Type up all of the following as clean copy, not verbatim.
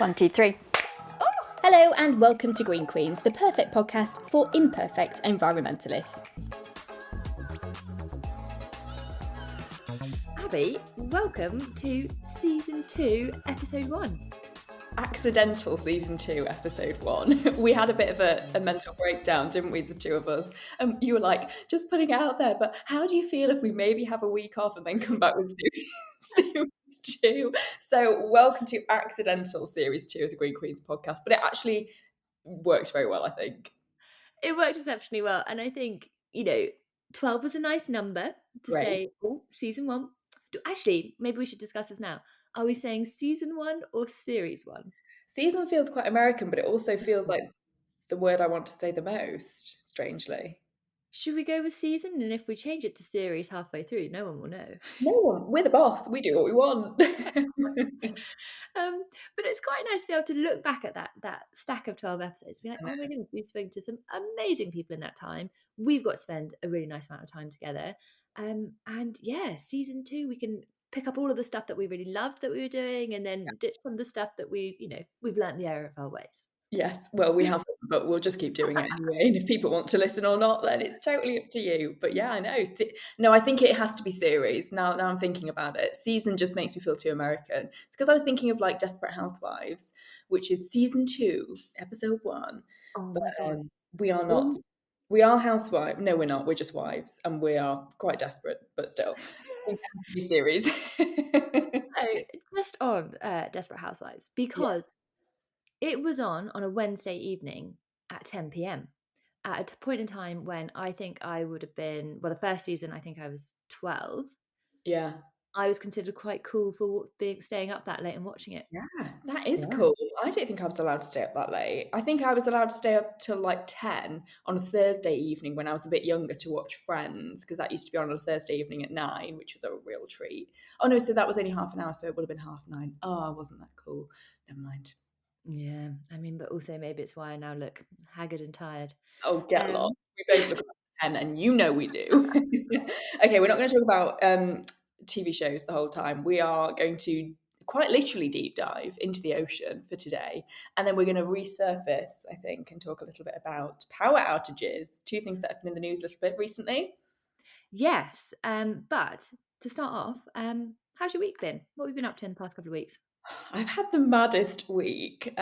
1, 2, 3. Hello and welcome to Green Queens, the perfect podcast for imperfect environmentalists. Abbie, welcome to Season 2, Episode 1. Accidental Season 2, Episode 1. We had a bit of a mental breakdown, didn't we, the two of us? You were like, just putting it out there, but how do you feel if we maybe have a week off and then come back with Series 2? So welcome to Accidental Series 2 of the Green Queens podcast, but it actually worked very well, I think. It worked exceptionally well, and I think, 12 was a nice number to Great. say, Season 1. Actually, maybe we should discuss this now. Are we saying Season 1 or Series 1? Season feels quite American, but it also feels like the word I want to say the most, strangely. Should we go with season? And if we change it to series halfway through, no one will know. No one. We're the boss. We do what we want. But it's quite nice to be able to look back at that stack of 12 episodes. Be like, oh my goodness, we've spoken to some amazing people in that time. We've got to spend a really nice amount of time together. And yeah, Season 2, we can pick up all of the stuff that we really loved that we were doing, and then ditch some of the stuff that we've learnt the error of our ways. Yes, well, we haven't, but we'll just keep doing it anyway. And if people want to listen or not, then it's totally up to you. But yeah, I know. No, I think it has to be series. Now I'm thinking about it. Season just makes me feel too American. It's because I was thinking of like Desperate Housewives, which is Season 2, Episode 1. Oh But my God. we are not. We are housewives. No, we're not. We're just wives. And we are quite desperate, but still. It has to be series. So, just on Desperate Housewives, because it was on a Wednesday evening at 10 p.m. at a point in time when I think I would have been, well, the first season, I think I was 12. Yeah. I was considered quite cool for staying up that late and watching it. Yeah, that is cool. I don't think I was allowed to stay up that late. I think I was allowed to stay up till like 10 on a Thursday evening when I was a bit younger to watch Friends, because that used to be on a Thursday evening at 9, which was a real treat. Oh no, so that was only half an hour, so it would have been 9:30. Oh, wasn't that cool? Never mind. Yeah, I mean, but also maybe it's why I now look haggard and tired. Oh, get lost. We both look like 10, and you know we do. Okay, we're not going to talk about TV shows the whole time. We are going to quite literally deep dive into the ocean for today. And then we're going to resurface, I think, and talk a little bit about power outages, two things that have been in the news a little bit recently. Yes, but to start off, how's your week been? What have you been up to in the past couple of weeks? I've had the maddest week.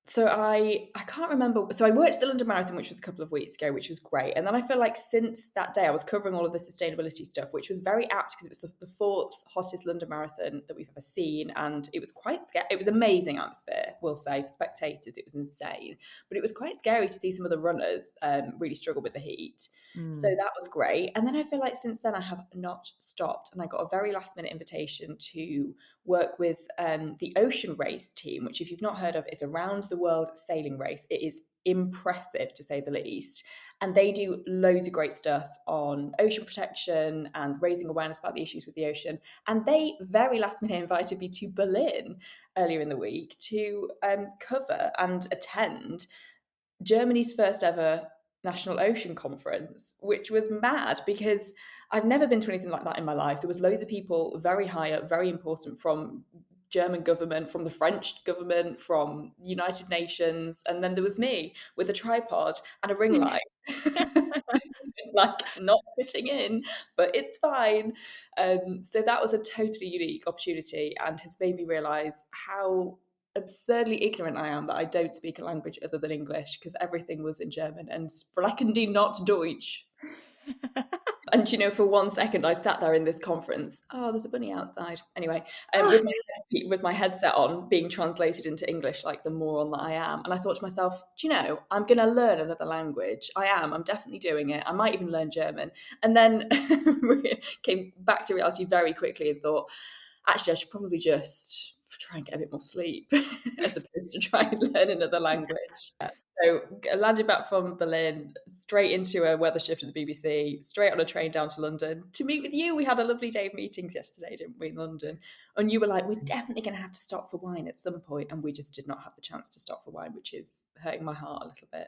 So I can't remember. So I worked at the London Marathon, which was a couple of weeks ago, which was great. And then I feel like since that day, I was covering all of the sustainability stuff, which was very apt because it was the fourth hottest London Marathon that we've ever seen. And it was quite scary. It was amazing atmosphere, we'll say, for spectators. It was insane. But it was quite scary to see some of the runners really struggle with the heat. So that was great. And then I feel like since then I have not stopped. And I got a very last minute invitation to work with the Ocean Race team, which if you've not heard of, is a round the world sailing race. It is impressive to say the least. And they do loads of great stuff on ocean protection and raising awareness about the issues with the ocean. And they very last minute invited me to Berlin earlier in the week to cover and attend Germany's first ever National Ocean Conference, which was mad because I've never been to anything like that in my life. There was loads of people very high up, very important, from German government, from the French government, from United Nations, and then there was me with a tripod and a ring light. Like not fitting in, but it's fine. So that was a totally unique opportunity and has made me realise how absurdly ignorant I am that I don't speak a language other than English, because everything was in German and sprechen die not Deutsch. And for 1 second I sat there in this conference. Oh, there's a bunny outside. Anyway, with my headset on, being translated into English like the moron that I am. And I thought to myself, I'm going to learn another language. I'm definitely doing it. I might even learn German. And then came back to reality very quickly and thought, actually, I should probably just try and get a bit more sleep as opposed to try and learn another language. So I landed back from Berlin, straight into a weather shift at the BBC, straight on a train down to London to meet with you. We had a lovely day of meetings yesterday, didn't we, in London? And you were like, we're definitely going to have to stop for wine at some point. And we just did not have the chance to stop for wine, which is hurting my heart a little bit.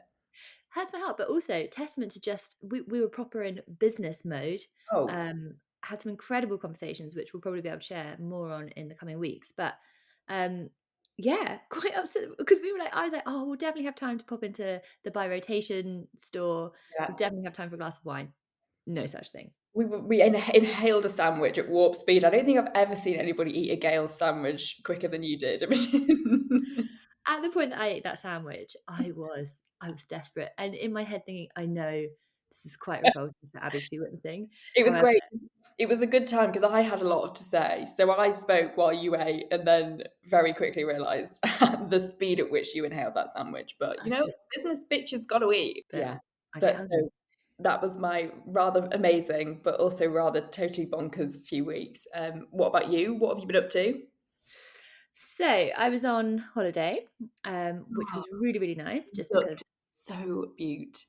Hurts my heart, but also testament to just, we were proper in business mode. Oh. Had some incredible conversations, which we'll probably be able to share more on in the coming weeks. But yeah, quite upset because I was like, "Oh, we'll definitely have time to pop into the by rotation store. We'll Yeah. definitely have time for a glass of wine." No such thing. We inhaled a sandwich at warp speed. I don't think I've ever seen anybody eat a Gale's sandwich quicker than you did. I mean, At the point that I ate that sandwich, I was desperate, and in my head thinking, "I know this is quite revolting for Abbie to be witnessing." it was However, great. It was a good time because I had a lot to say. So I spoke while you ate and then very quickly realised the speed at which you inhaled that sandwich. But, I just business bitches got to eat. but Yeah. I get But hungry. so that was my rather amazing, but also rather totally bonkers few weeks. What about you? What have you been up to? So, I was on holiday, which was Oh, really, really nice just because looked so beaut.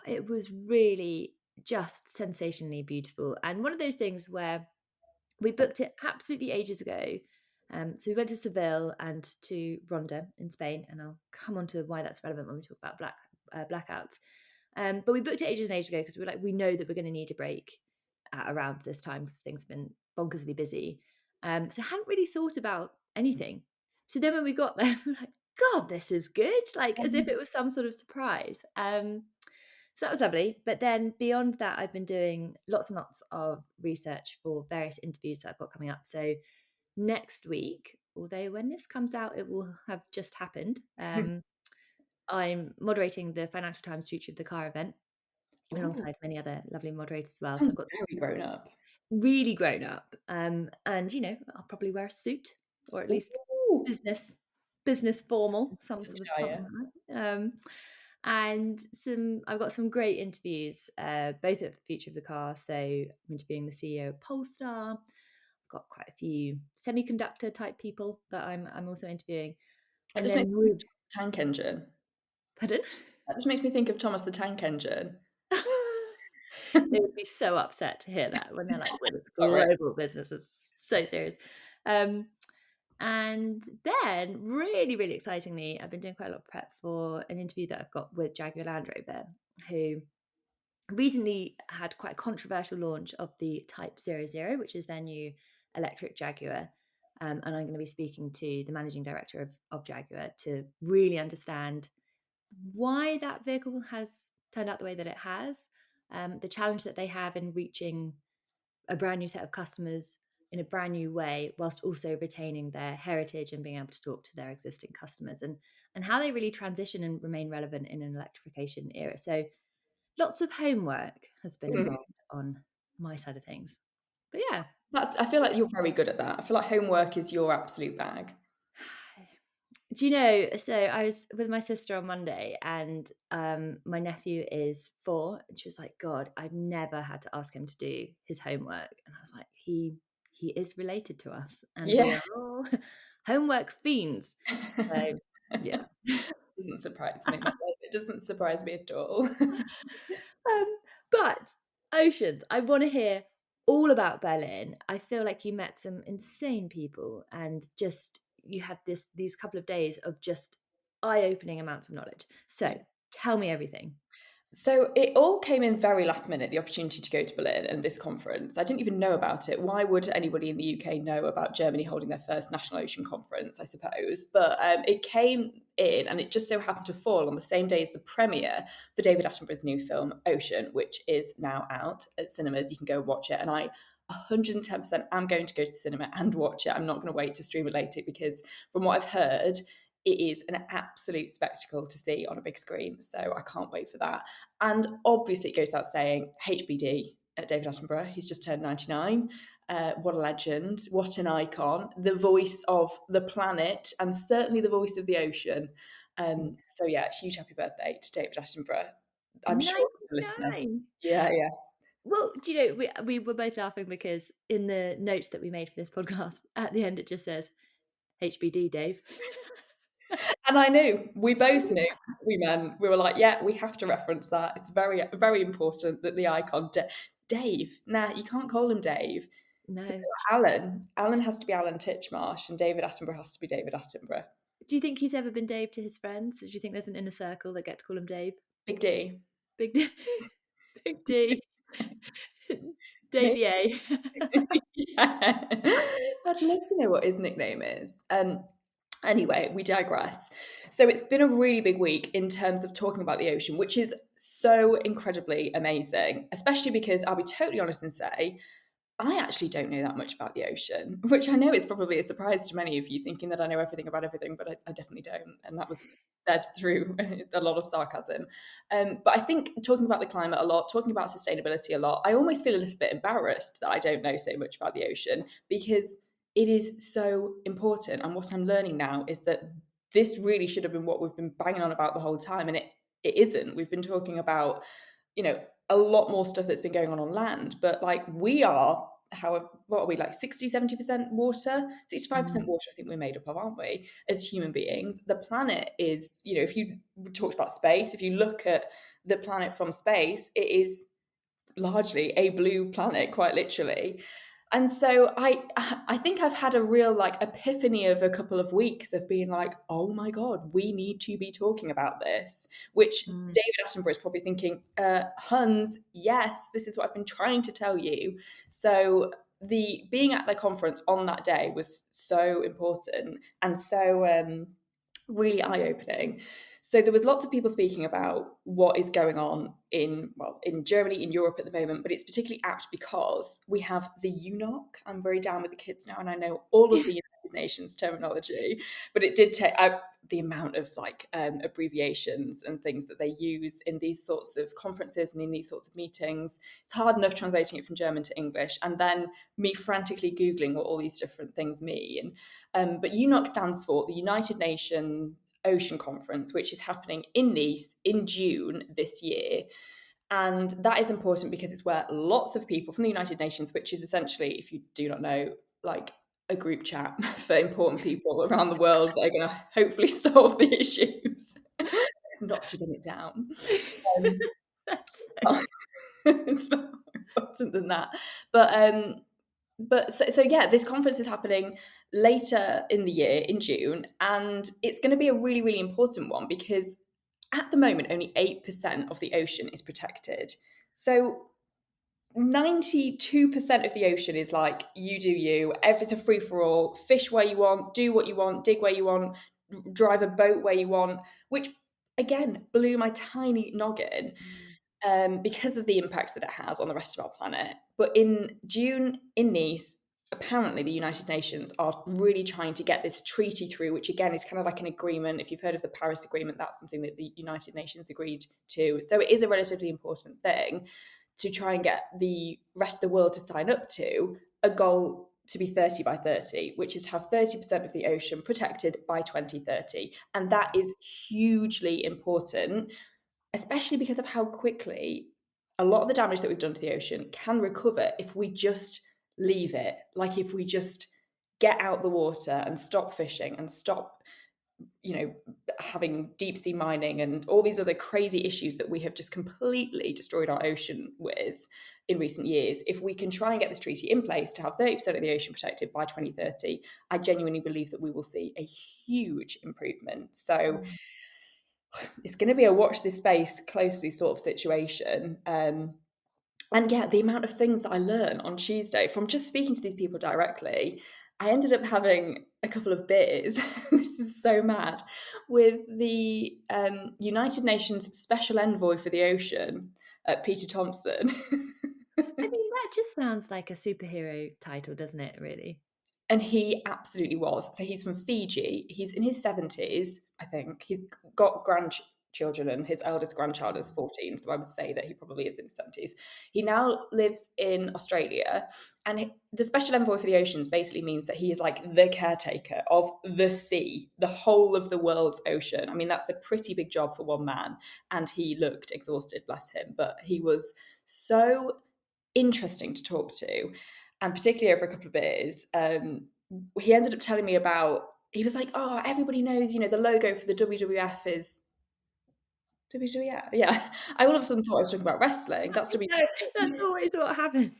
it was really just sensationally beautiful, and one of those things where we booked it absolutely ages ago. So we went to Seville and to Ronda in Spain, and I'll come on to why that's relevant when we talk about blackouts. But we booked it ages and ages ago because we were like, we know that we're going to need a break at around this time because things have been bonkersly busy. So I hadn't really thought about anything. So then when we got there, we were like, God, this is good. Like as if it was some sort of surprise. So that was lovely. But then beyond that, I've been doing lots and lots of research for various interviews that I've got coming up. So next week, although when this comes out, it will have just happened. I'm moderating the Financial Times Future of the Car event Oh, alongside many other lovely moderators as well. So sounds I've got very grown up. really grown up, and I'll probably wear a suit or at least Ooh, business business formal, some some sort of attire. something like that. And I've got some great interviews, both at the Future of the Car. So I'm interviewing the CEO of Polestar. I've got quite a few semiconductor type people that I'm also interviewing, That and just makes then me think of Thomas the Tank Engine. pardon. That just makes me think of Thomas the Tank Engine. They would be so upset to hear that when they're like, "Well, it's Sorry. global business. It's so serious." Um, and then, really, really excitingly, I've been doing quite a lot of prep for an interview that I've got with Jaguar Land Rover, who recently had quite a controversial launch of the Type 00, which is their new electric Jaguar. And I'm going to be speaking to the managing director of Jaguar to really understand why that vehicle has turned out the way that it has, the challenge that they have in reaching a brand new set of customers in a brand new way, whilst also retaining their heritage and being able to talk to their existing customers, and how they really transition and remain relevant in an electrification era. So lots of homework has been Mhm. involved on my side of things. But yeah. I feel like you're very good at that. I feel like homework is your absolute bag. Do you know, so I was with my sister on Monday and my nephew is 4 and she was like, God, I've never had to ask him to do his homework. And I was like, he is related to us and we Yeah. are all homework fiends. So yeah. Doesn't surprise me. It doesn't surprise me at all. But Oceans, I want to hear all about Berlin. I feel like you met some insane people and just you had these couple of days of just eye-opening amounts of knowledge. So tell me everything. So it all came in very last minute, the opportunity to go to Berlin and this conference. I didn't even know about it. Why would anybody in the UK know about Germany holding their first National Ocean Conference, I suppose? But it came in and it just so happened to fall on the same day as the premiere for David Attenborough's new film, Ocean, which is now out at cinemas. You can go watch it. And I 110% am going to go to the cinema and watch it. I'm not going to wait to stream it later because from what I've heard, it is an absolute spectacle to see on a big screen. So I can't wait for that. And obviously, it goes without saying, HBD at David Attenborough. He's just turned 99. What a legend. What an icon. The voice of the planet and certainly the voice of the ocean. So, yeah, huge happy birthday to David Attenborough. I'm sure he's a listener. 99. Yeah, yeah. Well, do you know, we were both laughing because in the notes that we made for this podcast, at the end it just says HBD Dave. And I knew, we both knew what we meant. We were like, yeah, we have to reference that. It's very, very important that the icon, Dave, nah, you can't call him Dave. So No. Alan has to be Alan Titchmarsh and David Attenborough has to be David Attenborough. Do you think he's ever been Dave to his friends? Do you think there's an inner circle that get to call him Dave? Big D. Big D. Big D. Maybe. Davey A. Yeah. I'd love to know what his nickname is. Anyway, we digress. So it's been a really big week in terms of talking about the ocean, which is so incredibly amazing, especially because I'll be totally honest and say, I actually don't know that much about the ocean, which I know is probably a surprise to many of you, thinking that I know everything about everything, but I definitely don't. And that was said through a lot of sarcasm. But I think talking about the climate a lot, talking about sustainability a lot, I almost feel a little bit embarrassed that I don't know so much about the ocean because it is so important. And what I'm learning now is that this really should have been what we've been banging on about the whole time. And it isn't. We've been talking about, a lot more stuff that's been going on land, but like we are, however, what are we, like 60-70% water, 65% water, I think we're made up of, aren't we, as human beings? The planet is, if you talked about space, if you look at the planet from space, it is largely a blue planet, quite literally. And so I think I've had a real like epiphany of a couple of weeks of being like, oh my God, we need to be talking about this, which David Attenborough is probably thinking, Huns, yes, this is what I've been trying to tell you. So the being at the conference on that day was so important and so really eye-opening. So there was lots of people speaking about what is going on in Germany, in Europe at the moment, but it's particularly apt because we have the UNOC. I'm very down with the kids now, and I know all of the United Nations terminology, but it did take the amount of abbreviations and things that they use in these sorts of conferences and in these sorts of meetings. It's hard enough translating it from German to English, and then me frantically Googling what all these different things mean. But UNOC stands for the United Nations Ocean Conference, which is happening in Nice in June this year. And that is important because it's where lots of people from the United Nations, which is essentially, if you do not know, like a group chat for important people around the world that are going to hopefully solve the issues, not to dim it down. It's far more important than that. But so yeah, this conference is happening later in the year in June, and it's going to be a really, really important one because at the moment only 8% of the ocean is protected. So 92% of the ocean is like, you do you, it's a free for all, fish where you want, do what you want, dig where you want, drive a boat where you want, which again blew my tiny noggin. Because of the impact that it has on the rest of our planet. But in June in Nice, apparently the United Nations are really trying to get this treaty through, which again is kind of like an agreement. If you've heard of the Paris Agreement, that's something that the United Nations agreed to. So it is a relatively important thing to try and get the rest of the world to sign up to a goal to be 30 by 30, which is to have 30% of the ocean protected by 2030. And that is hugely important, especially because of how quickly a lot of the damage that we've done to the ocean can recover if we just leave it. Like if we just get out the water and stop fishing and stop, having deep sea mining and all these other crazy issues that we have just completely destroyed our ocean with in recent years. If we can try and get this treaty in place to have 30% of the ocean protected by 2030, I genuinely believe that we will see a huge improvement. So it's going to be a watch this space closely sort of situation. And yeah, the amount of things that I learned on Tuesday from just speaking to these people directly, I ended up having a couple of beers. This is so mad, with the United Nations Special Envoy for the Ocean, Peter Thompson. I mean, that just sounds like a superhero title, doesn't it, really? And he absolutely was. So he's from Fiji. He's in his 70s, I think. He's got grandchildren, and his eldest grandchild is 14. So I would say that he probably is in his 70s. He now lives in Australia. And the Special Envoy for the Oceans basically means that he is like the caretaker of the sea, the whole of the world's ocean. I mean, that's a pretty big job for one man. And he looked exhausted, bless him. But he was so interesting to talk to, and particularly over a couple of beers. He ended up telling me about, he was like, oh, everybody knows, the logo for the WWF is WWF. Yeah. I all of a sudden thought I was talking about wrestling. That's WWF. No, that's always what happens.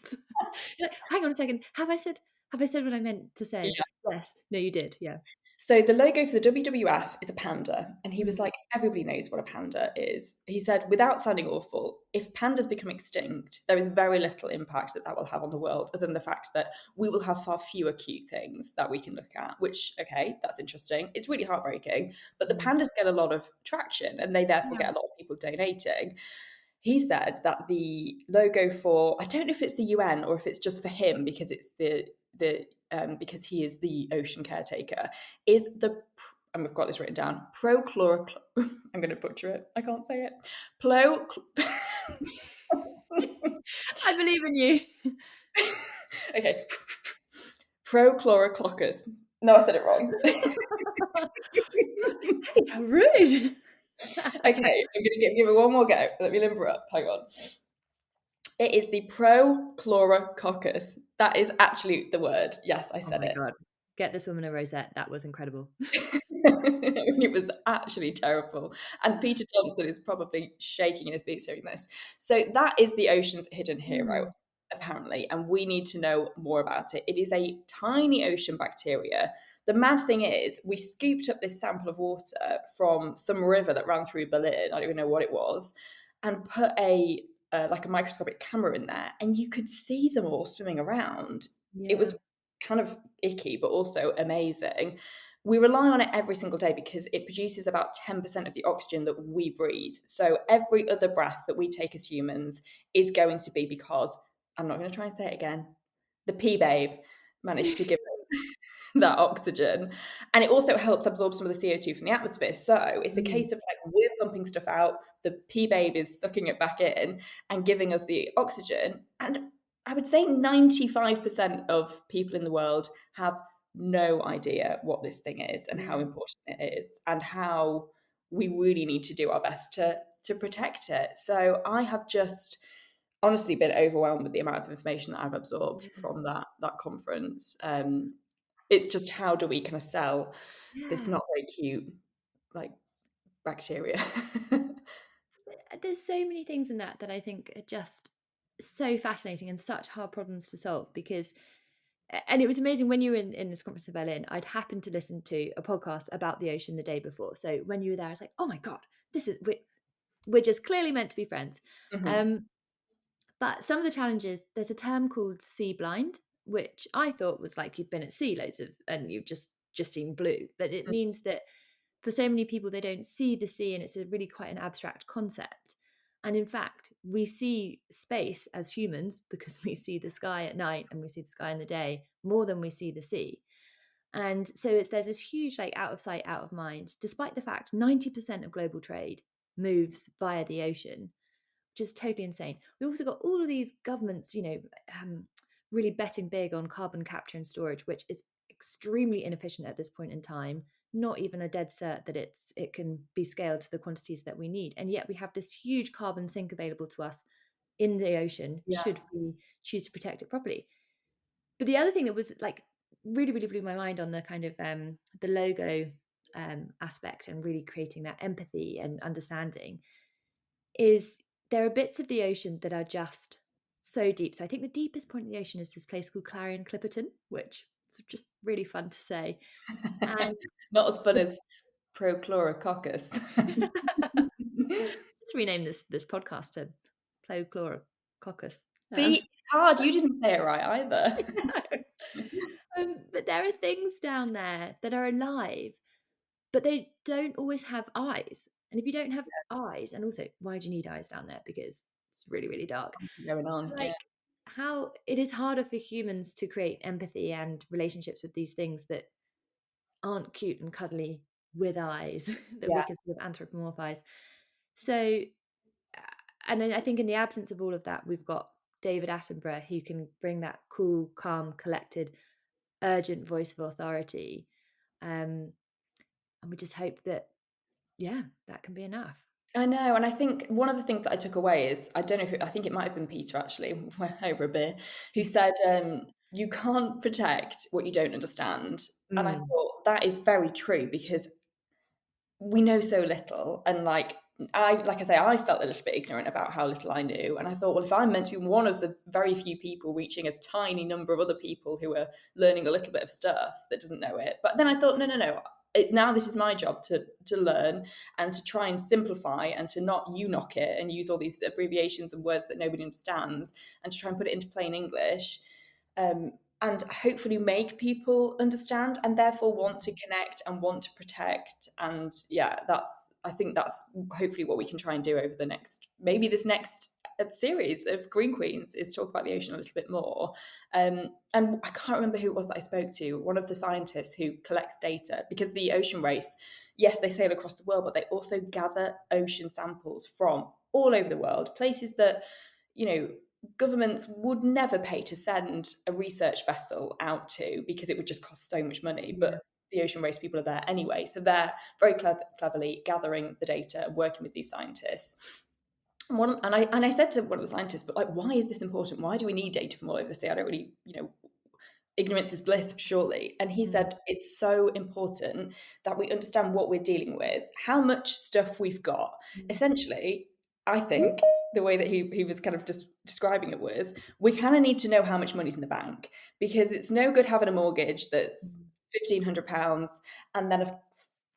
You're like, hang on a second. Have I said what I meant to say? Yeah. Yes. No, you did. Yeah. So the logo for the WWF is a panda, and he was Mm. like, everybody knows what a panda is. He said, without sounding awful, if pandas become extinct, there is very little impact that will have on the world, other than the fact that we will have far fewer cute things that we can look at, which, okay, that's interesting. It's really heartbreaking, but the pandas get a lot of traction, and they therefore Yeah. get a lot of people donating. He said that the logo for, I don't know if it's the UN or if it's just for him because it's because he is the ocean caretaker, is and we've got this written down, prochloroc. I'm going to butcher it. I can't say it. Plo. I believe in you. Okay. Prochlorococcus. No, I said it wrong. Hey, how rude. Okay, I'm going to give it one more go. Let me limber up. Hang on. It is the prochlorococcus. That is actually the word. Yes, I Oh said my it. God. Get this woman a rosette. That was incredible. It was actually terrible. And Peter Johnson is probably shaking in his boots hearing this. So that is the ocean's hidden hero, apparently, and we need to know more about it. It is a tiny ocean bacteria. The mad thing is, we scooped up this sample of water from some river that ran through Berlin. I don't even know what it was, and put like a microscopic camera in there, and you could see them all swimming around. It Yeah. was kind of icky, but also amazing. We rely on it every single day because it produces about 10% of the oxygen that we breathe. So every other breath that we take as humans is going to be because, I'm not going to try and say it again, the pea babe managed to give us that oxygen. And it also helps absorb some of the CO2 from the atmosphere. So it's a case of like we're pumping stuff out, the pea babe is sucking it back in and giving us the oxygen. And I would say 95% of people in the world have no idea what this thing is and how Yeah. important it is and how we really need to do our best to protect it. So I have just honestly been overwhelmed with the amount of information that I've absorbed from that conference. It's just how do we kind of sell this Yeah. not very cute like bacteria? There's so many things in that I think are just so fascinating and such hard problems to solve because and it was amazing when you were in this conference in Berlin, I'd happened to listen to a podcast about the ocean the day before. So when you were there, I was like, oh my God, this is we're just clearly meant to be friends. Mhm. Um, but some of the challenges, there's a term called sea blind, which I thought was like you've been at sea loads of and you've just seen blue. But it means that for so many people, they don't see the sea and it's a really quite an abstract concept. And in fact, we see space as humans because we see the sky at night and we see the sky in the day more than we see the sea. And so there's this huge like out of sight, out of mind, despite the fact 90% of global trade moves via the ocean, which is totally insane. We also got all of these governments, really betting big on carbon capture and storage, which is extremely inefficient at this point in time. Not even a dead cert that it can be scaled to the quantities that we need, and yet we have this huge carbon sink available to us in the ocean. Yeah. Should we choose to protect it properly? But the other thing that was like really, really blew my mind on the kind of the logo aspect and really creating that empathy and understanding is there are bits of the ocean that are just so deep. So I think the deepest point of the ocean is this place called Clarion Clipperton, which is just really fun to say. And Not as fun as prochlorococcus. let's rename this podcast to Plochlorococcus. See, it's hard. You didn't say it right either. But there are things down there that are alive, but they don't always have eyes. And if you don't have eyes, and also, why do you need eyes down there? Because it's really, really dark. Going on, yeah. Like how it is harder for humans to create empathy and relationships with these things that aren't cute and cuddly with eyes that we Yeah. can sort of anthropomorphize. So, and then I think in the absence of all of that, we've got David Attenborough who can bring that cool, calm, collected, urgent voice of authority. And we just hope that, yeah, that can be enough. I know, and I think one of the things that I took away is I don't know if I think it might have been Peter actually over a beer who said you can't protect what you don't understand, and I Mm. thought that is very true because we know so little, and like like I say, I felt a little bit ignorant about how little I knew. And I thought, well, if I'm meant to be one of the very few people reaching a tiny number of other people who are learning a little bit of stuff that doesn't know it. But then I thought, no. Now this is my job to learn and to try and simplify and to not you knock it and use all these abbreviations and words that nobody understands and to try and put it into plain English. And hopefully make people understand and therefore want to connect and want to protect. And yeah, I think that's hopefully what we can try and do over the next, maybe this next series of Green Queens, is talk about the ocean a little bit more. And I can't remember who it was that I spoke to, one of the scientists who collects data, because the ocean race, yes, they sail across the world, but they also gather ocean samples from all over the world, places that, governments would never pay to send a research vessel out to because it would just cost so much money. Yeah. But the ocean race people are there anyway. So they're very cleverly gathering the data and working with these scientists. And I said to one of the scientists, but like, why is this important? Why do we need data from all over the sea? I don't really, ignorance is bliss, surely. And he said, it's so important that we understand what we're dealing with, how much stuff we've got. Essentially, I think the way that he was kind of describing it was, we kind of need to know how much money's in the bank, because it's no good having a mortgage that's £1,500 and then a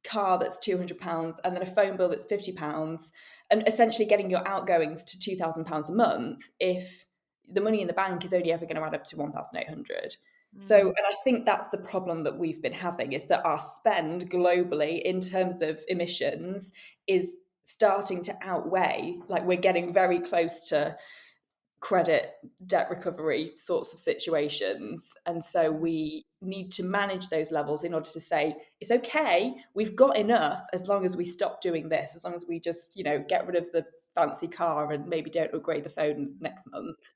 car that's £200 and then a phone bill that's £50 and essentially getting your outgoings to £2,000 a month if the money in the bank is only ever going to add up to 1,800. So, and I think that's the problem that we've been having, is that our spend globally in terms of emissions is starting to outweigh, like we're getting very close to credit debt recovery sorts of situations. And so we need to manage those levels in order to say, it's okay, we've got enough as long as we stop doing this, as long as we just, get rid of the fancy car and maybe don't upgrade the phone next month.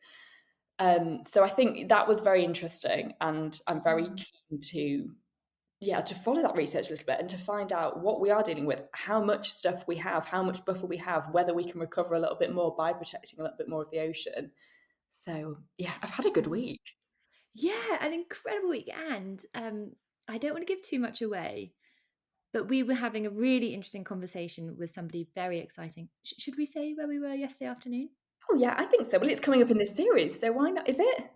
So I think that was very interesting, and I'm very keen to follow that research a little bit and to find out what we are dealing with, how much stuff we have, how much buffer we have, whether we can recover a little bit more by protecting a little bit more of the ocean. So yeah, I've had a good week. Yeah, an incredible week. And I don't want to give too much away, but we were having a really interesting conversation with somebody very exciting. Should we say where we were yesterday afternoon? Oh yeah, I think so. Well, it's coming up in this series, so why not? Is it?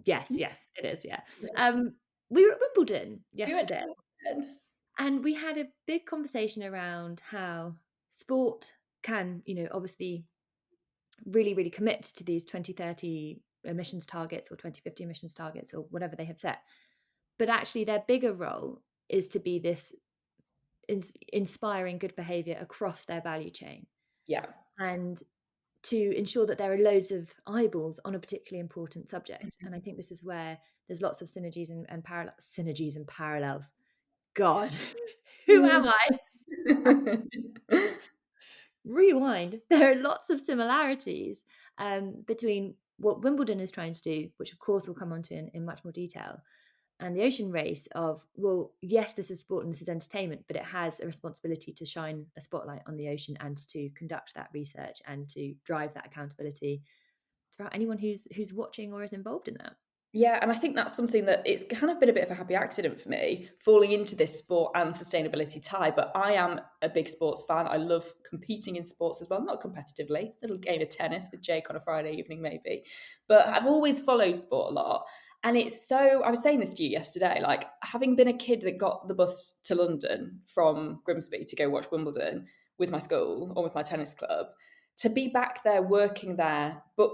Yes, it is. Yeah. We were at Wimbledon We went to yesterday, Wimbledon. and we had a big conversation around how sport can, obviously really, really commit to these 2030 emissions targets or 2050 emissions targets or whatever they have set. But actually, their bigger role is to be this inspiring good behavior across their value chain, Yeah. and to ensure that there are loads of eyeballs on a particularly important subject. And I think this is where there's lots of synergies and parallels. God, who am I? Rewind. There are lots of similarities between what Wimbledon is trying to do, which of course we'll come on to in much more detail, and the ocean race of, well, yes, this is sport and this is entertainment, but it has a responsibility to shine a spotlight on the ocean and to conduct that research and to drive that accountability for anyone who's watching or is involved in that. Yeah, and I think that's something that it's kind of been a bit of a happy accident for me, falling into this sport and sustainability tie. But I am a big sports fan. I love competing in sports as well, not competitively, a little game of tennis with Jake on a Friday evening, maybe. But I've always followed sport a lot. And it's so, I was saying this to you yesterday, like having been a kid that got the bus to London from Grimsby to go watch Wimbledon with my school or with my tennis club, to be back there working there, but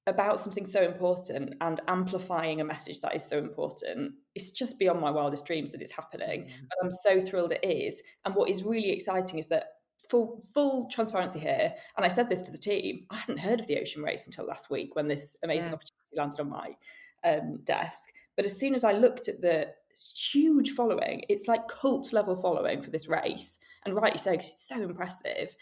about something so important and amplifying a message that is so important, it's just beyond my wildest dreams that it's happening. But I'm so thrilled it is. And what is really exciting is that, full transparency here, and I said this to the team, I hadn't heard of the ocean race until last week when this amazing Yeah. opportunity landed on my desk. But as soon as I looked at the huge following, it's like cult level following for this race, and rightly so, because it's so impressive.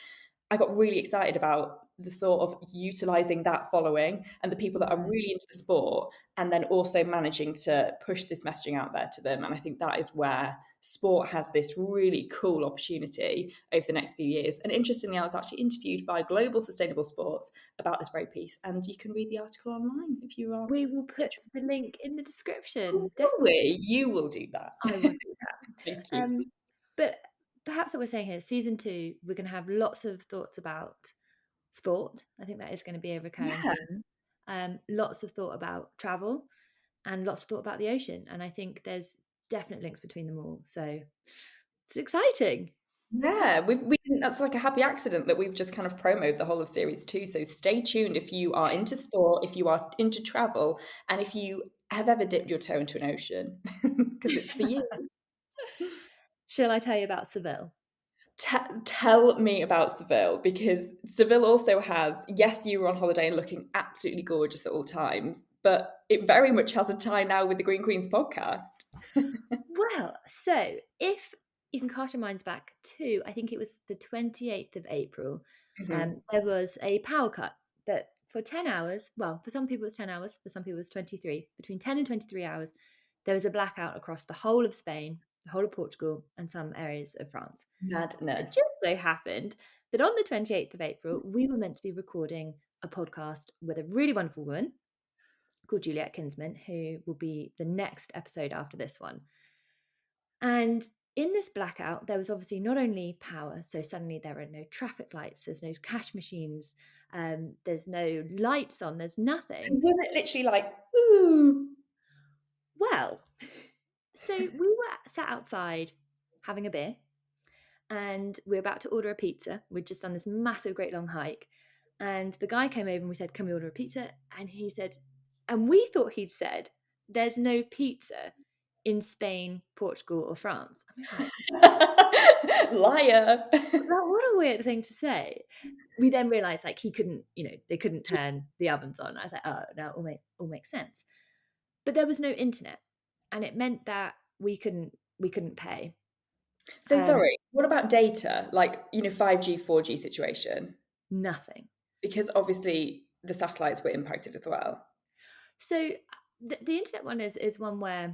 I got really excited about the thought of utilising that following and the people that are really into the sport, and then also managing to push this messaging out there to them. And I think that is where sport has this really cool opportunity over the next few years. And interestingly, I was actually interviewed by Global Sustainable Sports about this very piece, and you can read the article online if you are. We will put the link in the description. Will we? You will do that. I will do that. Thank you. But perhaps what we're saying here, season 2, we're going to have lots of thoughts about sport. I think that is going to be a recurring Yeah. theme. Lots of thought about travel and lots of thought about the ocean. And I think there's definite links between them all. So it's exciting. Yeah, we didn't. That's like a happy accident that we've just kind of promoted the whole of series 2. So stay tuned if you are into sport, if you are into travel, and if you have ever dipped your toe into an ocean, because it's for you. Shall I tell you about Seville? Tell me about Seville, because Seville also has, yes, you were on holiday and looking absolutely gorgeous at all times, but it very much has a tie now with the Green Queens podcast. Well, so if you can cast your minds back to, I think it was the 28th of April, Mhm. there was a power cut that for 10 hours, well, for some people it's 10 hours, for some people it's 23, between 10 and 23 hours, there was a blackout across the whole of Spain, the whole of Portugal, and some areas of France. It Madness. just so happened that on the 28th of April, we were meant to be recording a podcast with a really wonderful woman called Juliet Kinsman, who will be the next episode after this one. And in this blackout, there was obviously not only power, so suddenly there are no traffic lights, there's no cash machines, there's no lights on, there's nothing. And was it literally like, ooh? Well, so we were sat outside having a beer and we were about to order a pizza. We'd just done this massive, great long hike. And the guy came over and we said, "Can we order a pizza?" And he said, and we thought he'd said, "There's no pizza in Spain, Portugal, or France." And we were like, Liar. what a weird thing to say. We then realized like he couldn't, they couldn't turn the ovens on. I was like, oh, now it all makes sense. But there was no internet, and it meant that we couldn't pay. So Um, sorry, what about data? Like, 5G, 4G situation? Nothing. Because obviously the satellites were impacted as well. So the internet one is one where,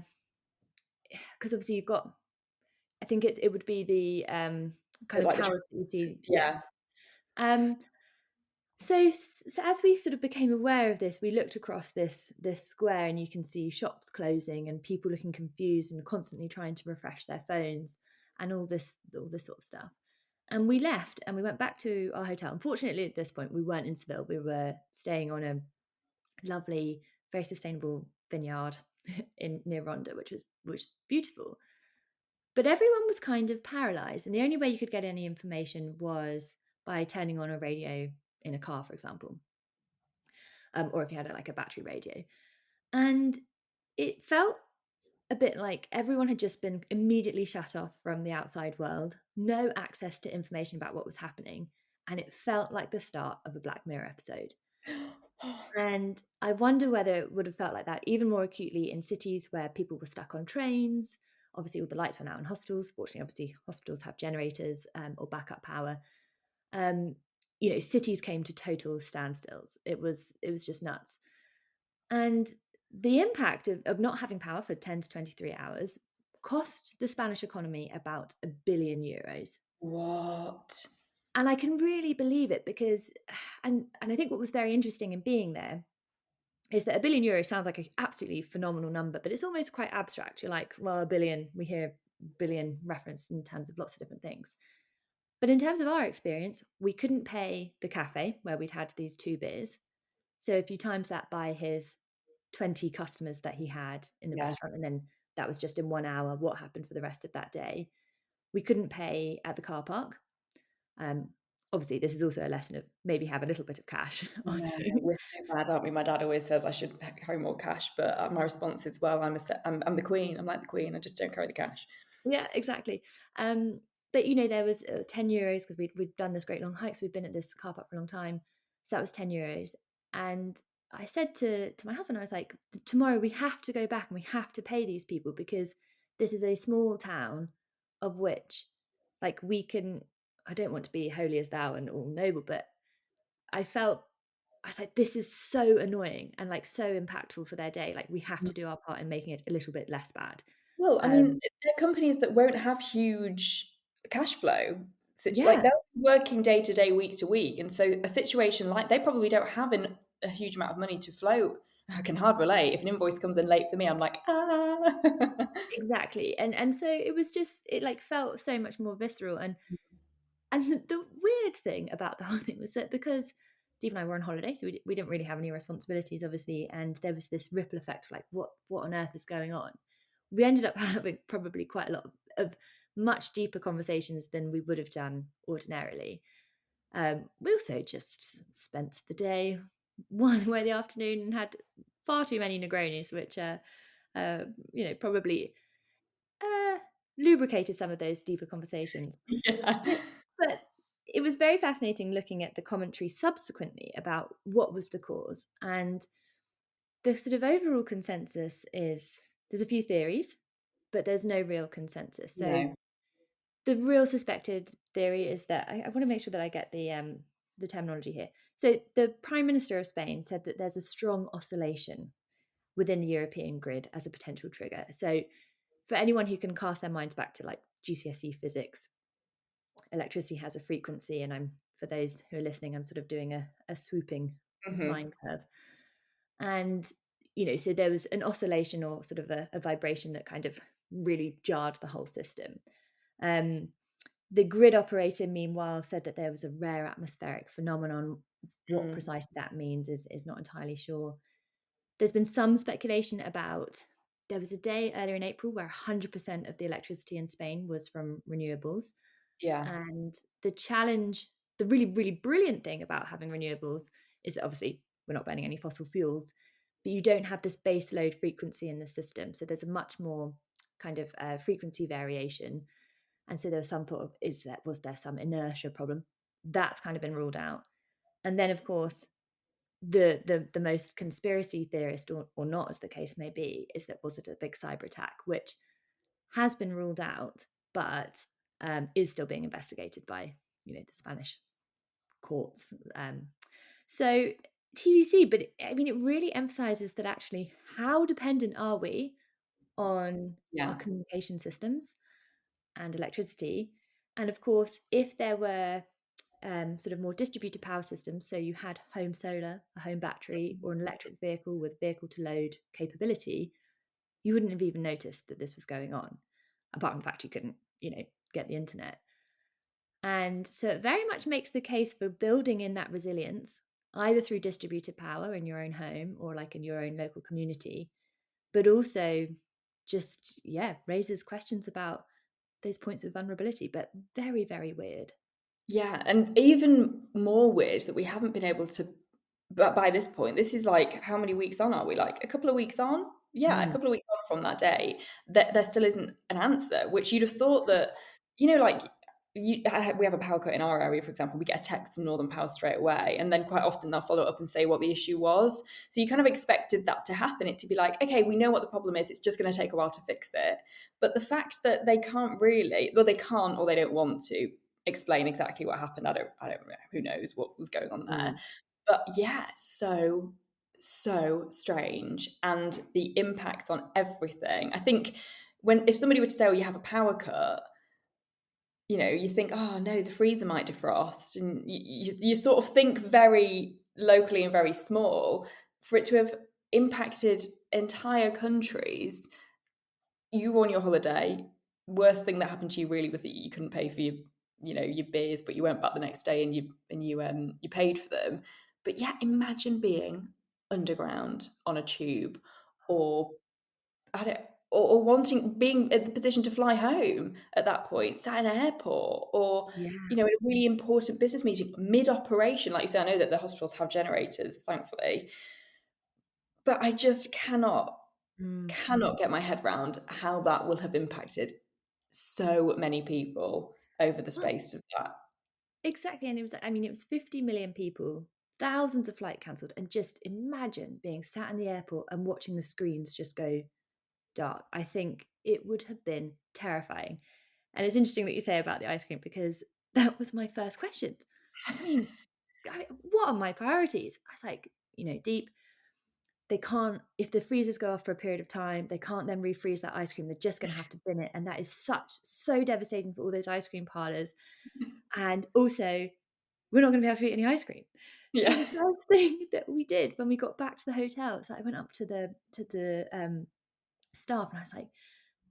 because obviously you've got, I think it would be the kind of Like towers that you see, yeah. yeah. Um, so as we sort of became aware of this, we looked across this square, and you can see shops closing and people looking confused and constantly trying to refresh their phones and all this sort of stuff. And we left and we went back to our hotel. Unfortunately, at this point, we weren't in Seville. We were staying on a lovely, very sustainable vineyard in near Ronda, which was beautiful. But everyone was kind of paralyzed, and the only way you could get any information was by turning on a radio in a car, for example, or if you had like a battery radio. And it felt a bit like everyone had just been immediately shut off from the outside world, no access to information about what was happening, and it felt like the start of a Black Mirror episode. And I wonder whether it would have felt like that even more acutely in cities where people were stuck on trains. Obviously, all the lights went out in hospitals. Fortunately, obviously, hospitals have generators or backup power. Um, cities came to total standstills. It was just nuts. And the impact of not having power for 10 to 23 hours cost the Spanish economy about €1 billion. What? And I can really believe it because, and I think what was very interesting in being there is that €1 billion sounds like an absolutely phenomenal number, but it's almost quite abstract. You're like, well, a billion, we hear billion referenced in terms of lots of different things. But in terms of our experience, we couldn't pay the cafe where we'd had these 2 beers. So if you times that by his 20 customers that he had in the Yeah. restaurant, and then that was just in 1 hour, what happened for the rest of that day? We couldn't pay at the car park. Obviously, this is also a lesson of maybe have a little bit of cash on Yeah, you. we're so bad, aren't we? My dad always says I should carry more cash, but my response is, well, I'm the queen. I'm like the queen. I just don't carry the cash. Yeah, exactly. But there was €10 because we'd done this great long hike, so we'd been at this car park for a long time. So that was €10. And I said to my husband, I was like, tomorrow we have to go back and we have to pay these people because this is a small town of which, like, we can. I don't want to be holy as thou and all noble, but I was like, this is so annoying and like so impactful for their day. Like, we have to do our part in making it a little bit less bad. Well, I mean, Um, there are companies that won't have huge cash flow. Like yeah, they'll be working day to day, week to week, and so a situation like they probably don't have a huge amount of money to float I can hard relate. If an invoice comes in late for me, I'm like, ah. Exactly. And so it was just, it like felt so much more visceral. And the weird thing about the whole thing was that because Steve and I were on holiday, so we didn't really have any responsibilities, obviously, and there was this ripple effect of like, what on earth is going on? We ended up having probably quite a lot of much deeper conversations than we would have done ordinarily. We also just spent the day one way the afternoon and had far too many Negronis, which probably uh, lubricated some of those deeper conversations. Yeah. But it was very fascinating looking at the commentary subsequently about what was the cause. And the sort of overall consensus is there's a few theories, but there's no real consensus. So No. the real suspected theory is that I want to make sure that I get the terminology here. So the Prime Minister of Spain said that there's a strong oscillation within the European grid as a potential trigger. So for anyone who can cast their minds back to like GCSE physics, electricity has a frequency, and for those who are listening, I'm sort of doing a swooping Mm-hmm. sine curve. And so there was an oscillation or sort of a vibration that kind of really jarred the whole system. um, the grid operator, meanwhile, said that there was a rare atmospheric phenomenon. What Mm. precisely that means is not entirely sure. There's been some speculation about there was a day earlier in April where 100% of the electricity in Spain was from renewables. Yeah. And the challenge, the really, really brilliant thing about having renewables is that obviously we're not burning any fossil fuels, but you don't have this base load frequency in the system. So there's a much more kind of frequency variation. And so there was some thought of, was there some inertia problem? That's kind of been ruled out. And then, of course, the most conspiracy theorist, or not, as the case may be, is that was it a big cyber attack, which has been ruled out, but is still being investigated by the Spanish courts. So TBC, but I mean, it really emphasizes that actually, how dependent are we on our Yeah. communication systems and electricity? And of course, if there were sort of more distributed power systems, so you had home solar, a home battery, or an electric vehicle with vehicle to load capability, you wouldn't have even noticed that this was going on, apart from the fact you couldn't, get the internet. And so it very much makes the case for building in that resilience, either through distributed power in your own home or like in your own local community, but also just, yeah, raises questions about those points of vulnerability, but very, very weird. Yeah, and even more weird that we haven't been able to, but by this point, this is like, how many weeks on are we? Like a couple of weeks on? Yeah, a Mm. couple of weeks on from that day, that there still isn't an answer, which you'd have thought that, like we have a power cut in our area, for example, we get a text from Northern Power straight away, and then quite often they'll follow up and say what the issue was. So you kind of expected that to happen, it to be like, okay, we know what the problem is, it's just going to take a while to fix it. But the fact that they can't really, well, they can't or they don't want to explain exactly what happened. I don't know. Who knows what was going on there? Mm. But yeah, so strange, and the impacts on everything. I think if somebody were to say, "Oh, you have a power cut," you think, "Oh no, the freezer might defrost," and you sort of think very locally and very small. For it to have impacted entire countries, you were on your holiday. Worst thing that happened to you really was that you couldn't pay for your beers, but you went back the next day and you paid for them. But yeah, imagine being underground on a tube, or I don't, or wanting being in the position to fly home at that point, sat in an airport, or Yeah. in a really important business meeting mid operation. Like you say, I know that the hospitals have generators, thankfully, but I just Mm. cannot get my head around how that will have impacted so many people over the Well, space of that. exactly. And it was 50 million people, thousands of flight cancelled. And just imagine being sat in the airport and watching the screens just go dark. I think it would have been terrifying. And it's interesting that you say about the ice cream, because that was my first question. I mean, what are my priorities? I was like, deep. They can't, if the freezers go off for a period of time, they can't then refreeze that ice cream. They're just going to have to bin it. And that is so devastating for all those ice cream parlors. And also, we're not going to be able to eat any ice cream. So Yeah. the first thing that we did when we got back to the hotel is that I went up to the staff and I was like,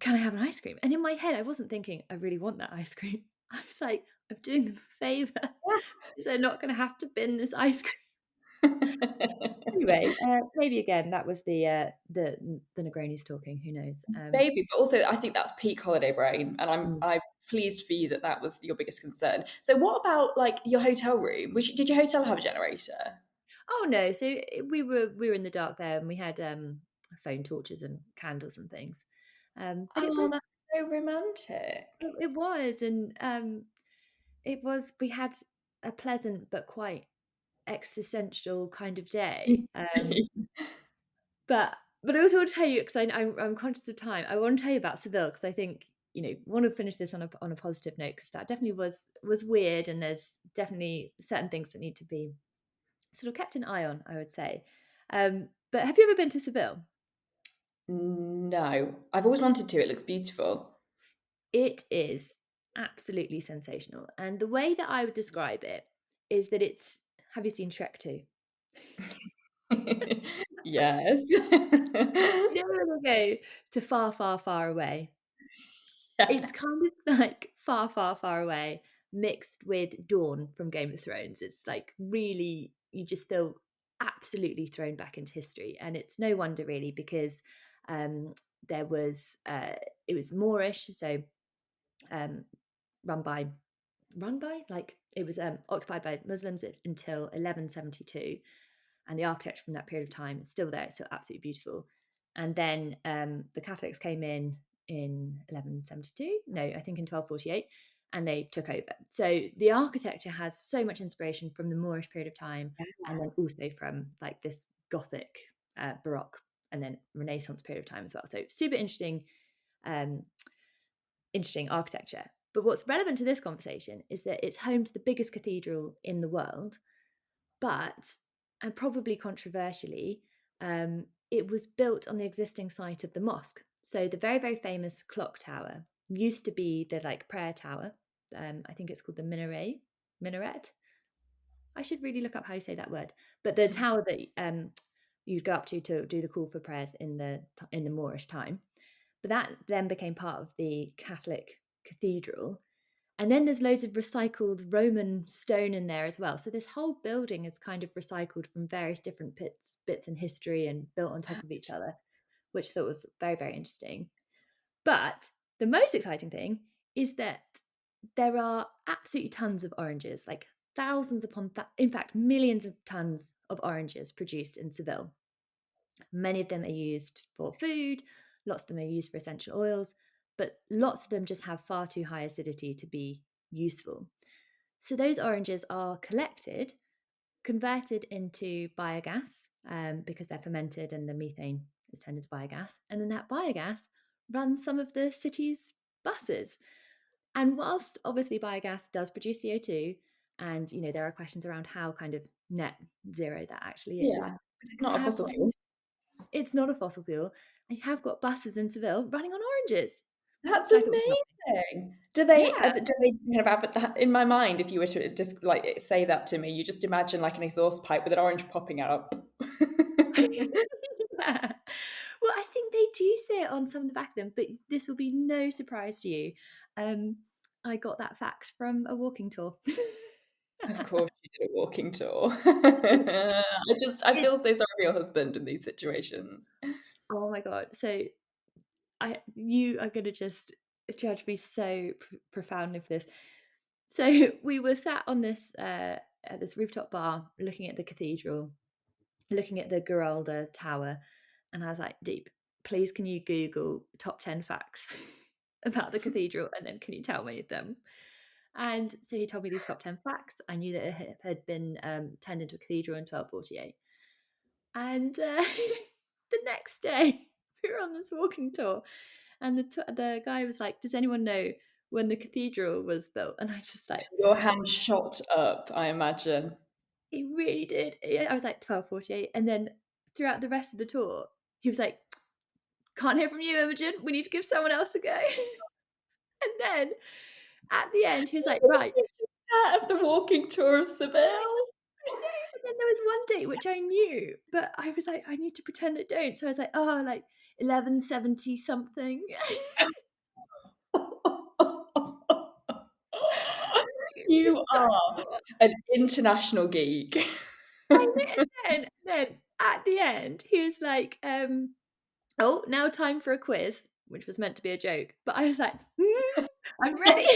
"Can I have an ice cream?" And in my head, I wasn't thinking, "I really want that ice cream." I was like, "I'm doing them a favour because they're not going to have to bin this ice cream." Anyway, maybe again that was the Negronis talking. Who knows? Maybe, but also I think that's peak holiday brain, and Mm. I'm pleased for you that that was your biggest concern. So, what about like your hotel room? Did your hotel have a generator? Oh no! So we were in the dark there, and we had phone torches and candles and things. But it Oh, was that's so romantic. it was, and it was. We had a pleasant but quite existential kind of day. But I also want to tell you because I'm conscious of time. I want to tell you about Seville because I think want to finish this on a positive note because that definitely was weird and there's definitely certain things that need to be sort of kept an eye on. I would say. But have you ever been to Seville? No, I've always wanted to. It looks beautiful. It is absolutely sensational, and the way that I would describe it is that it's. Have you seen Shrek 2? Yes. You know when they go to far, far, far away. It's Yes. kind of like far, far, far away mixed with Dawn from Game of Thrones. It's like really, you just feel absolutely thrown back into history. And it's no wonder really because um, there was, it was Moorish, so um, run by, like it was occupied by Muslims until 1172. And the architecture from that period of time is still there. It's still absolutely beautiful. And then the Catholics came in 1172. No, I think in 1248, and they took over. So the architecture has so much inspiration from the Moorish period of time, and then also from like this Gothic, Baroque, and then Renaissance period of time as well. So super um, interesting architecture. But what's relevant to this conversation is that it's home to the biggest cathedral in the world, but, and probably controversially, it was built on the existing site of the mosque. So the very, very famous clock tower used to be the like prayer tower. I think it's called the minaret. I should really look up how you say that word. But the tower that you'd go up to do the call for prayers in the Moorish time. But that then became part of the Catholic cathedral, and then there's loads of recycled Roman stone in there as well. So this whole building is kind of recycled from various different bits in history and built on top of each other, which I thought was very, very interesting. But the most exciting thing is that there are absolutely tons of oranges, like thousands upon, in fact, millions of tons of oranges produced in Seville. Many of them are used for food, lots of them are used for essential oils, but lots of them just have far too high acidity to be useful. So those oranges are collected, converted into biogas because they're fermented and the methane is turned into biogas. And then that biogas runs some of the city's buses. And whilst obviously biogas does produce CO2, and there are questions around how kind of net zero that actually is, Yeah, but it's you not a have fossil got fuel. it's not a fossil fuel, and you have got buses in Seville running on oranges, That's which I thought was lovely. amazing. Yeah. Do they kind of have that in my mind? If you were to just like say that to me, you just imagine like an exhaust pipe with an orange popping out. Yeah. Well, I think they do say it on some of the back of them, but this will be no surprise to you. Um, I got that fact from a walking tour. Of course, you did a walking tour. I It's feel so sorry for your husband in these situations. oh my god. So you are gonna just judge me so profoundly for this. So we were sat on this at this rooftop bar, looking at the cathedral, looking at the Giralda Tower, and I was like, "Deep, please, can you Google top 10 facts about the cathedral, and then can you tell me them?" And so he told me these top 10 facts. I knew that it had been turned into a cathedral in 1248. And the next day, we were on this walking tour, and the guy was like, "Does anyone know when the cathedral was built?" And I just like, Your hand shot up, I imagine. he really did. I was like 1248, and then throughout the rest of the tour, he was like, "Can't hear from you, Imogen. We need to give someone else a go." And then at the end, he was like, "Right." Part of the walking tour of Seville. then there was one date which I knew, but I was like, I need to pretend I don't. So I was like, oh, like 11:70 something. You Just such are an international geek. I know. And then at the end, he was like, "Oh, now time for a quiz," which was meant to be a joke. But I was like, I'm ready."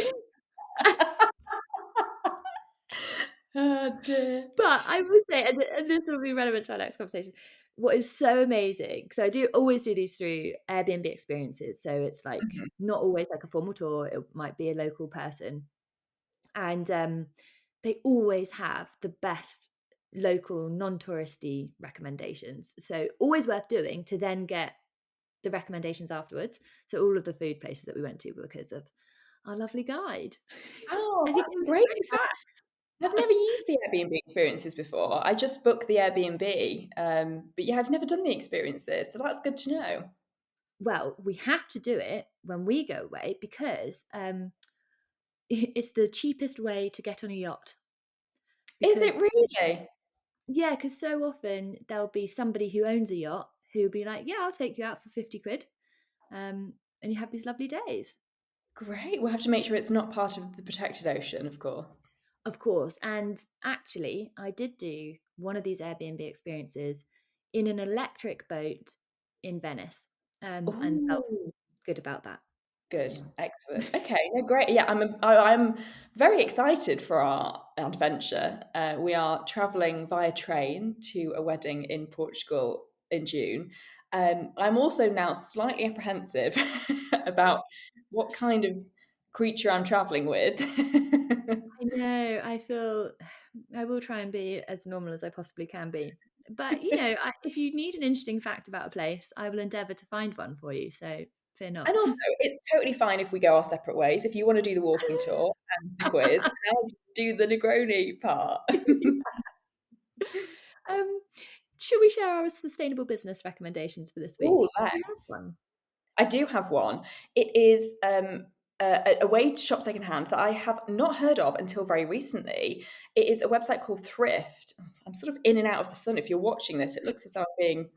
Oh dear. But I will say, and this will be relevant to our next conversation, what is so amazing, so I do always do these through Airbnb experiences, so it's like Mhm. not always like a formal tour, it might be a local person, and, they always have the best local non-touristy recommendations, so always worth doing to then get the recommendations afterwards. So all of the food places that we went to were because of our lovely guide. Oh, And he that's gave us some great great facts. facts. I've never used the Airbnb experiences before. I just book the Airbnb, but yeah, I've never done the experiences, so that's good to know. Well, we have to do it when we go away because it's the cheapest way to get on a yacht. Is it Because really? yeah, because so often there'll be somebody who owns a yacht who'll be like, "Yeah, I'll take you out for 50 quid," and you have these lovely days. Great. We'll have to make sure it's not part of the protected ocean, of course. Of course. And actually, I did do one of these Airbnb experiences in an electric boat in Venice, and felt Ooh. good about that. Good, Yeah. excellent. Okay, no, great. Yeah, I'm very excited for our adventure. We are traveling via train to a wedding in Portugal in June. I'm also now slightly apprehensive about what kind of creature I'm traveling with. I know. I feel I will try and be as normal as I possibly can be. But if you need an interesting fact about a place, I will endeavour to find one for you. So fear And not. also, it's totally fine if we go our separate ways. If you want to do the walking tour and the quiz, I'll just do the Negroni part. um, should we share our sustainable business recommendations for this week? Oh, Do you have let's. one? I do have one. It is a way to shop secondhand that I have not heard of until very recently. It is a website called Thrift. I'm sort of in and out of the sun. If you're watching this, it looks as though I'm being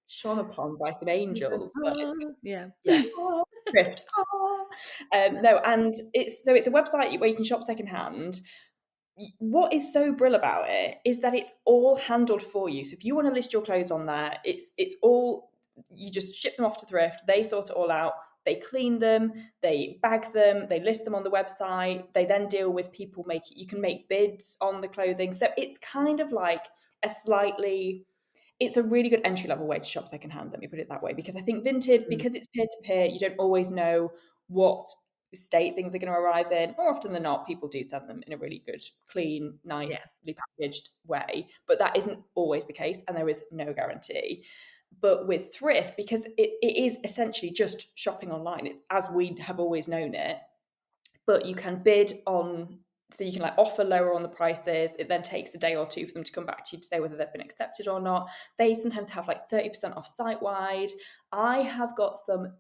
shone upon by some It's like, angels, but it's oh, yeah. yeah, ah, Thrift. Ah. No, and it's a website where you can shop secondhand. What is so brill about it is that it's all handled for you. So if you want to list your clothes on there, it's all you just ship them off to Thrift. They sort it all out. They clean them, they bag them, they list them on the website. They then deal with people making. You can make bids on the clothing. So it's kind of like a slightly it's a really good entry level way to shop secondhand. Let me put it that way, because I think vintage, Mm, because it's peer to peer, you don't always know what state things are going to arrive in. More often than not, people do send them in a really good, clean, yeah. nicely packaged way. But that isn't always the case, and there is no guarantee. But with thrift, because it is essentially just shopping online, it's as we have always known it, but you can bid on so you can like offer lower on the prices. It then takes a day or two for them to come back to you to say whether they've been accepted or not. They sometimes have like 30% off site wide. I have got some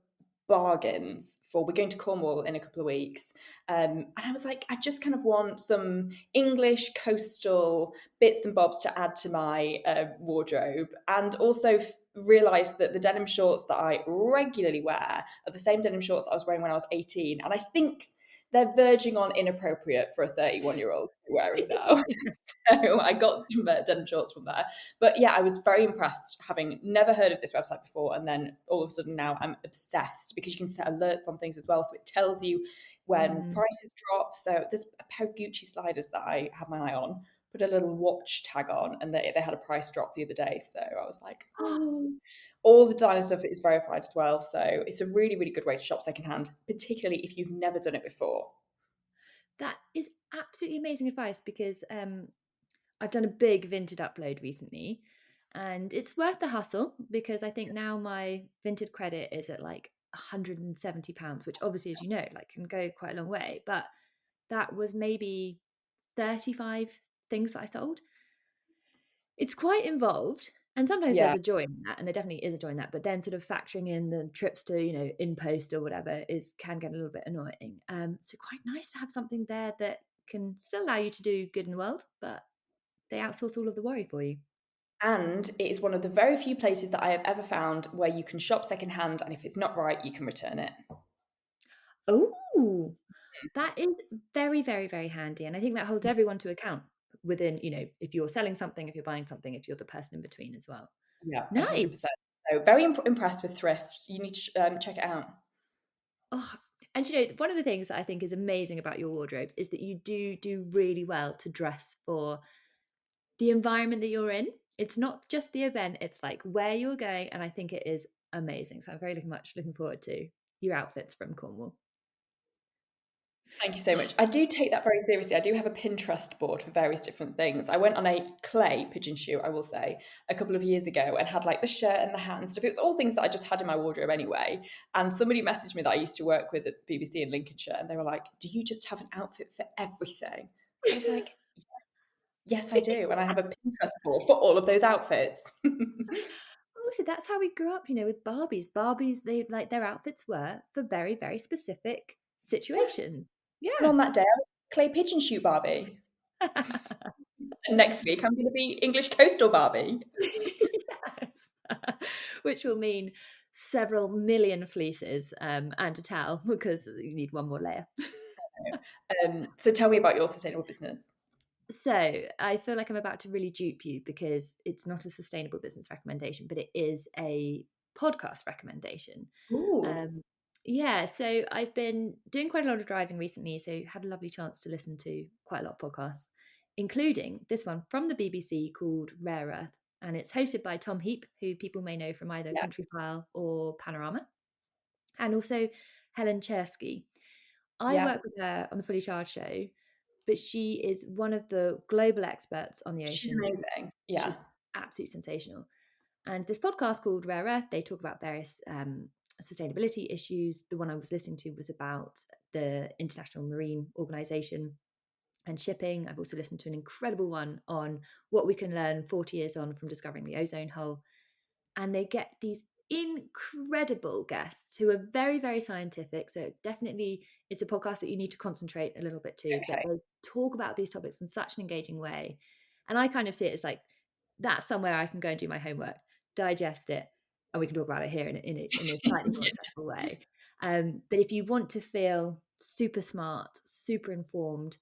bargains for we're going to Cornwall in a couple of weeks, and I was like, I just kind of want some English coastal bits and bobs to add to my wardrobe, and also realized that the denim shorts that I regularly wear are the same denim shorts that I was wearing when I was 18, and I think they're verging on inappropriate for a 31-year-old to be wearing now. So I got some denim shorts from there. But yeah, I was very impressed, having never heard of this website before. And then all of a sudden now I'm obsessed because you can set alerts on things as well. So it tells you when Mm. prices drop. So there's a pair of Gucci sliders that I have my eye on, put a little watch tag on, and they had a price drop the other day. So I was like, oh, all the designer stuff is verified as well. So it's a really, really good way to shop secondhand, particularly if you've never done it before. That is absolutely amazing advice because I've done a big Vinted upload recently and it's worth the hustle because I think now my Vinted credit is at like £170, which obviously, as you know, like can go quite a long way. But that was maybe 35 things that I sold. It's quite involved. And sometimes there's Yeah. a joy in that, and there definitely is a joy in that. But then, sort of factoring in the trips to, in post or whatever, is can get a little bit annoying. So quite nice to have something there that can still allow you to do good in the world, but they outsource all of the worry for you. And it is one of the very few places that I have ever found where you can shop secondhand, and if it's not right, you can return it. Oh, that is very, very, very handy. And I think that holds everyone to account within, if you're selling something, if you're buying something, if you're the person in between as well. Yeah, Nice. 100%. So very impressed with thrift. You need to check it out. Oh, and one of the things that I think is amazing about your wardrobe is that you do really well to dress for the environment that you're in. It's not just the event, it's like where you're going. And I think it is amazing. So I'm very much looking forward to your outfits from Cornwall. Thank you so much. I do take that very seriously. I do have a Pinterest board for various different things. I went on a clay pigeon shoot, I will say, a couple of years ago and had like the shirt and the hat and stuff. It was all things that I just had in my wardrobe anyway. And somebody messaged me that I used to work with at BBC in Lincolnshire, and they were like, "Do you just have an outfit for everything?" I was like, "Yes, I do." And I have a Pinterest board for all of those outfits. Also, that's how we grew up, with Barbies. Barbies, they like their outfits were for very, very specific Yeah. situations. And Yeah. on that day, I was clay pigeon shoot Barbie. And next week, I'm going to be English coastal Barbie. Yes. Which will mean several million fleeces and a towel because you need one more layer. So tell me about your sustainable business. So I feel like I'm about to really dupe you because it's not a sustainable business recommendation, but it is a podcast recommendation. Ooh. Um, yeah, so I've been doing quite a lot of driving recently, so had a lovely chance to listen to quite a lot of podcasts, including this one from the BBC called Rare Earth, and it's hosted by Tom Heap, who people may know from either Yeah, Country File or Panorama, and also Helen Chersky. I yeah. work with her on the Fully Charged show, but she is one of the global experts on the She's ocean. amazing. Yeah. She's absolutely sensational. And this podcast called Rare Earth, they talk about various sustainability issues. The one I was listening to was about the International Marine Organization and shipping. I've also listened to an incredible one on what we can learn 40 years on from discovering the ozone hole. And they get these incredible guests who are very, very scientific. So definitely it's a podcast that you need to concentrate a little bit to, but Okay. they talk about these topics in such an engaging way. And I kind of see it as like that's somewhere I can go and do my homework, digest it, and we can talk about it here in a slightly more Yeah. accessible way. But if you want to feel super smart, super informed,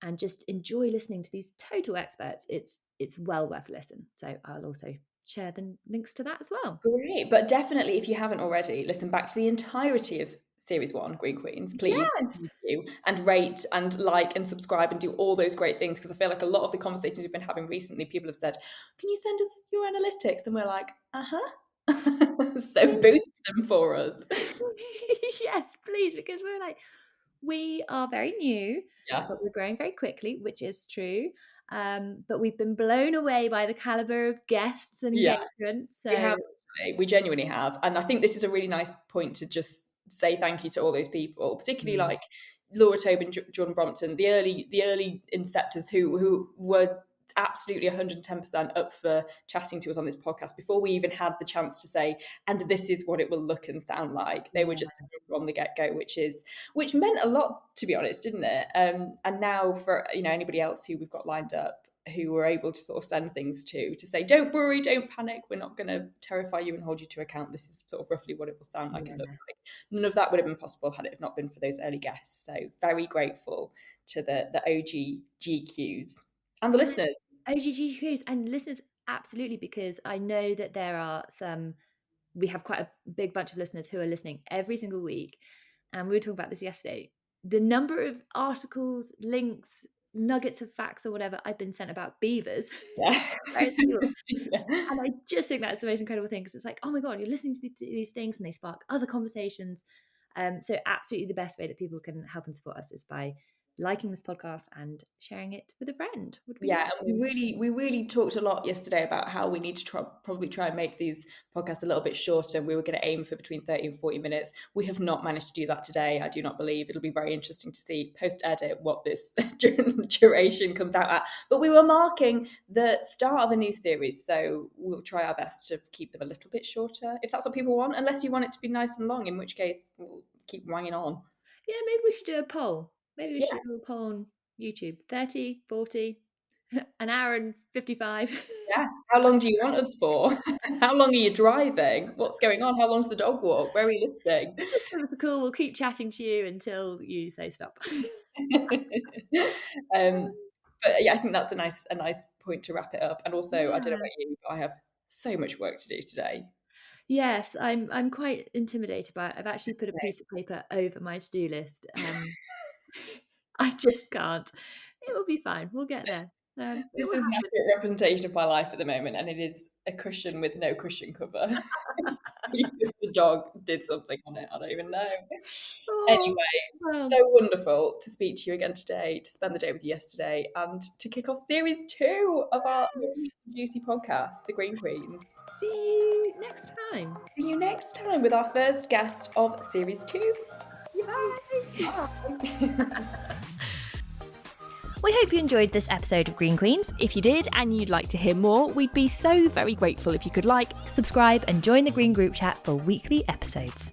and just enjoy listening to these total experts, it's well worth a listen. So I'll also share the links to that as well. Great. But definitely, if you haven't already, listen back to the entirety of Series 1, Green Queens, please. Yeah, Thank you. And rate and like and subscribe and do all those great things, because I feel like a lot of the conversations we've been having recently, people have said, "Can you send us your analytics?" And we're like, "Uh-huh." So boost them for us. yes, please, because we are very new, Yeah. but we're growing very quickly, which is true. But we've been blown away by the caliber of guests and Yeah. engagement. We So have, actually. We genuinely have. And I think this is a really nice point to just say thank you to all those people, particularly mm, like Laura Tobin, Jordan Brompton, the early inceptors who were absolutely 110% up for chatting to us on this podcast before we even had the chance to say, and this is what it will look and sound like. They were yeah, just from the get-go, which meant a lot, to be honest, didn't it? And now for anybody else who we've got lined up, who were able to sort of send things to say, don't worry, don't panic, we're not going to terrify you and hold you to account. This is sort of roughly what it will sound like and look yeah. like. None of that would have been possible had it not been for those early guests. So very grateful to the OG GQs and the And listeners. OGGQs and listeners, absolutely, because I know that there are we have quite a big bunch of listeners who are listening every single week. And we were talking about this yesterday. The number of articles, links, nuggets of facts or whatever I've been sent about beavers. Yeah. Yeah. And I just think that's the most incredible thing because it's like, oh my God, you're listening to these things and they spark other conversations. So absolutely the best way that people can help and support us is by liking this podcast and sharing it with a friend would be Yeah, and lovely. we really talked a lot yesterday about how we need to probably try and make these podcasts a little bit shorter. We were going to aim for between 30 and 40 minutes. We have not managed to do that today. I do not believe. It'll be very interesting to see post-edit what this duration comes out at. But we were marking the start of a new series, so we'll try our best to keep them a little bit shorter, if that's what people want, unless you want it to be nice and long, in which case we'll keep wanging on. Yeah, maybe we should do a poll. Maybe we Yeah. should do a poll on YouTube. 30, 40. An hour and 55. Yeah. How long do you want us for? How long are you driving? What's going on? How long's the dog walk? Where are we listening? Just give us a call. We'll keep chatting to you until you say stop. um, but yeah, I think that's a nice point to wrap it up. And also, I don't know Yeah. about you, but I have so much work to do today. Yes, I'm quite intimidated by it. I've actually put a piece of paper over my to-do list. I just can't. It will be fine. We'll get there. It This will is an happen. accurate representation of my life at the moment, and it is a cushion with no cushion cover. Because the dog did something on it. I don't even know. Oh, Anyway, so well, wonderful to speak to you again today, to spend the day with you yesterday, and to kick off series 2 of our yes. juicy podcast, The Green Queens. See you next time. See you next time with our first guest of series 2. Yay! Bye. We hope you enjoyed this episode of Green Queens. If you did and you'd like to hear more, we'd be so very grateful if you could like, subscribe, and join the Green group chat for weekly episodes.